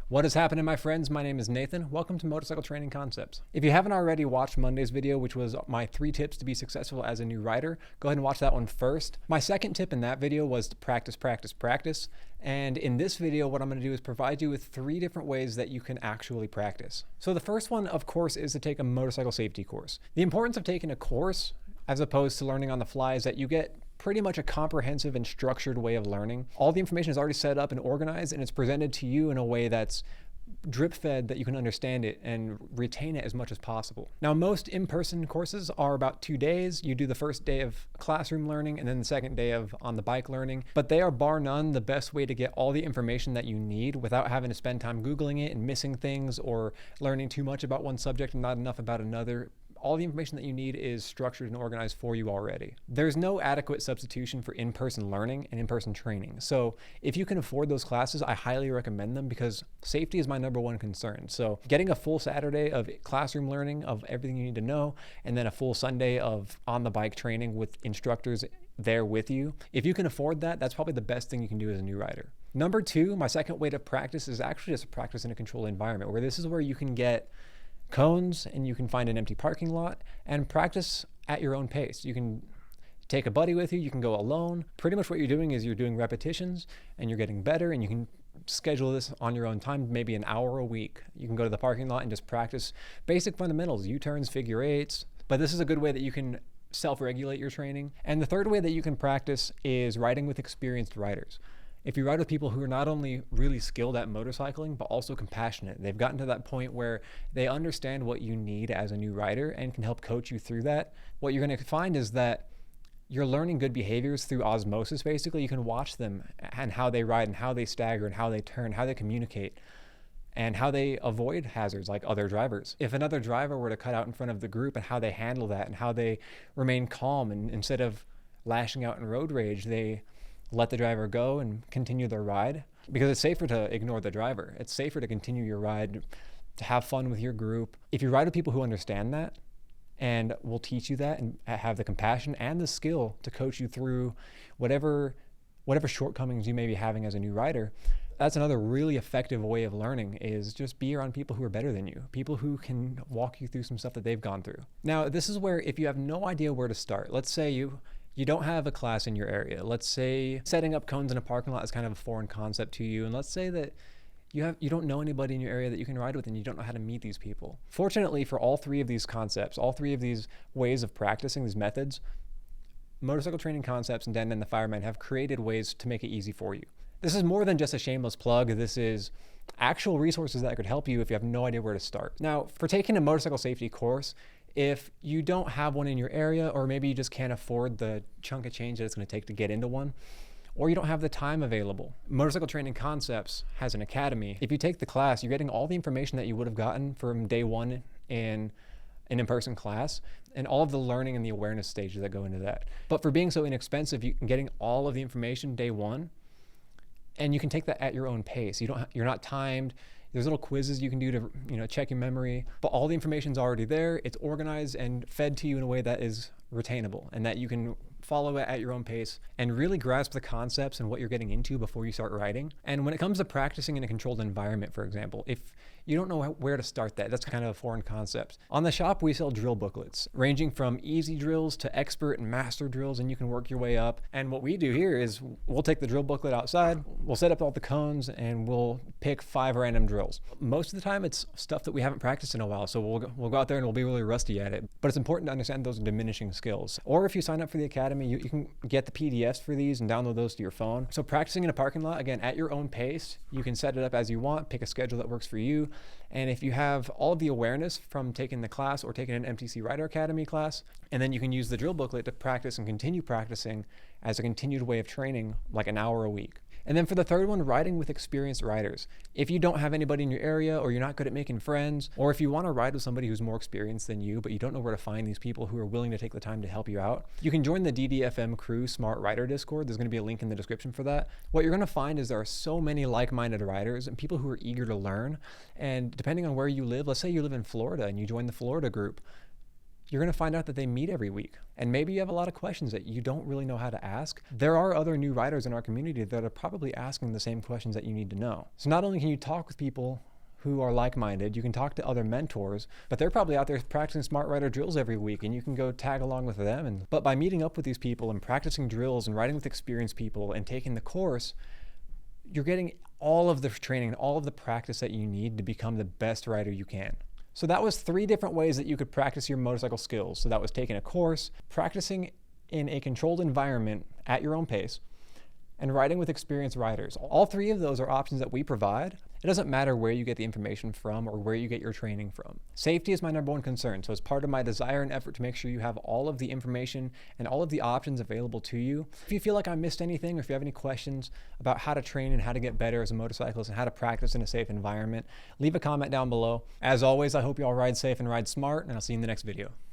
What is happening, my friends? My name is Nathan. Welcome to Motorcycle Training Concepts. If you haven't already watched Monday's video, which was my 3 tips to be successful as a new rider, go ahead and watch that one first. My second tip in that video was to practice, practice, practice. And in this video, what I'm going to do is provide you with 3 different ways that you can actually practice. So the first one, of course, is to take a motorcycle safety course. The importance of taking a course as opposed to learning on the fly is that you get pretty much a comprehensive and structured way of learning. All the information is already set up and organized, and it's presented to you in a way that's drip fed, that you can understand it and retain it as much as possible. Now, most in-person courses are about 2 days. You do the first day of classroom learning and then the second day of on the bike learning, but they are bar none the best way to get all the information that you need without having to spend time Googling it and missing things or learning too much about one subject and not enough about another. All the information that you need is structured and organized for you already. There's no adequate substitution for in-person learning and in-person training. So if you can afford those classes, I highly recommend them because safety is my #1 concern. So getting a full Saturday of classroom learning of everything you need to know, and then a full Sunday of on-the-bike training with instructors there with you, if you can afford that, that's probably the best thing you can do as a new rider. #2, my second way to practice is actually just practice in a controlled environment, where this is where you can get cones and you can find an empty parking lot and practice at your own pace. You can take a buddy with you, you can go alone. Pretty much what you're doing is you're doing repetitions and you're getting better, and you can schedule this on your own time, maybe an hour a week. You can go to the parking lot and just practice basic fundamentals, U-turns, figure eights. But this is a good way that you can self-regulate your training. And the third way that you can practice is riding with experienced riders. If you ride with people who are not only really skilled at motorcycling, but also compassionate, they've gotten to that point where they understand what you need as a new rider and can help coach you through that, what you're going to find is that you're learning good behaviors through osmosis. Basically, you can watch them and how they ride and how they stagger and how they turn, how they communicate, and how they avoid hazards like other drivers. If another driver were to cut out in front of the group, and how they handle that and how they remain calm, and instead of lashing out in road rage, they let the driver go and continue their ride, because it's safer to ignore the driver. It's safer to continue your ride, to have fun with your group. If you ride with people who understand that and will teach you that and have the compassion and the skill to coach you through whatever shortcomings you may be having as a new rider, that's another really effective way of learning, is just be around people who are better than you, people who can walk you through some stuff that they've gone through. Now, this is where if you have no idea where to start, let's say you don't have a class in your area. Let's say setting up cones in a parking lot is kind of a foreign concept to you. And let's say that you don't know anybody in your area that you can ride with and you don't know how to meet these people. Fortunately, for all 3 of these concepts, all 3 of these ways of practicing, these methods, Motorcycle Training Concepts and DanDanTheFireman have created ways to make it easy for you. This is more than just a shameless plug. This is actual resources that could help you if you have no idea where to start. Now, for taking a motorcycle safety course, if you don't have one in your area, or maybe you just can't afford the chunk of change that it's going to take to get into one, or you don't have the time available, Motorcycle Training Concepts has an academy. If you take the class, you're getting all the information that you would have gotten from day 1 in an in-person class, and all of the learning and the awareness stages that go into that. But for being so inexpensive, you're getting all of the information day 1, and you can take that at your own pace. You're not timed. There's little quizzes you can do to check your memory, but all the information's already there. It's organized and fed to you in a way that is retainable and that you can follow it at your own pace and really grasp the concepts and what you're getting into before you start riding. And when it comes to practicing in a controlled environment, for example, if you don't know where to start that's kind of a foreign concept. On the shop, we sell drill booklets ranging from easy drills to expert and master drills, and you can work your way up. And what we do here is we'll take the drill booklet outside, we'll set up all the cones, and we'll pick 5 random drills. Most of the time, it's stuff that we haven't practiced in a while, so we'll go out there and we'll be really rusty at it. But it's important to understand those are diminishing skills. Or if you sign up for the academy, you can get the PDFs for these and download those to your phone. So practicing in a parking lot, again, at your own pace, you can set it up as you want, pick a schedule that works for you. And if you have all of the awareness from taking the class or taking an MTC Rider Academy class, and then you can use the drill booklet to practice and continue practicing as a continued way of training, like an hour a week. And then for the third one, riding with experienced riders. If you don't have anybody in your area, or you're not good at making friends, or if you want to ride with somebody who's more experienced than you, but you don't know where to find these people who are willing to take the time to help you out, you can join the DDFM Crew Smart Rider Discord. There's going to be a link in the description for that. What you're going to find is there are so many like-minded riders and people who are eager to learn. And depending on where you live, let's say you live in Florida and you join the Florida group, you're going to find out that they meet every week. And maybe you have a lot of questions that you don't really know how to ask. There are other new riders in our community that are probably asking the same questions that you need to know. So not only can you talk with people who are like-minded, you can talk to other mentors, but they're probably out there practicing smart rider drills every week, and you can go tag along with them. But by meeting up with these people and practicing drills and riding with experienced people and taking the course, you're getting all of the training and all of the practice that you need to become the best rider you can. So that was 3 different ways that you could practice your motorcycle skills. So that was taking a course, practicing in a controlled environment at your own pace, and riding with experienced riders. All 3 of those are options that we provide. It doesn't matter where you get the information from or where you get your training from. Safety is my #1 concern, so it's part of my desire and effort to make sure you have all of the information and all of the options available to you. If you feel like I missed anything, or if you have any questions about how to train and how to get better as a motorcyclist and how to practice in a safe environment, leave a comment down below. As always, I hope you all ride safe and ride smart, and I'll see you in the next video.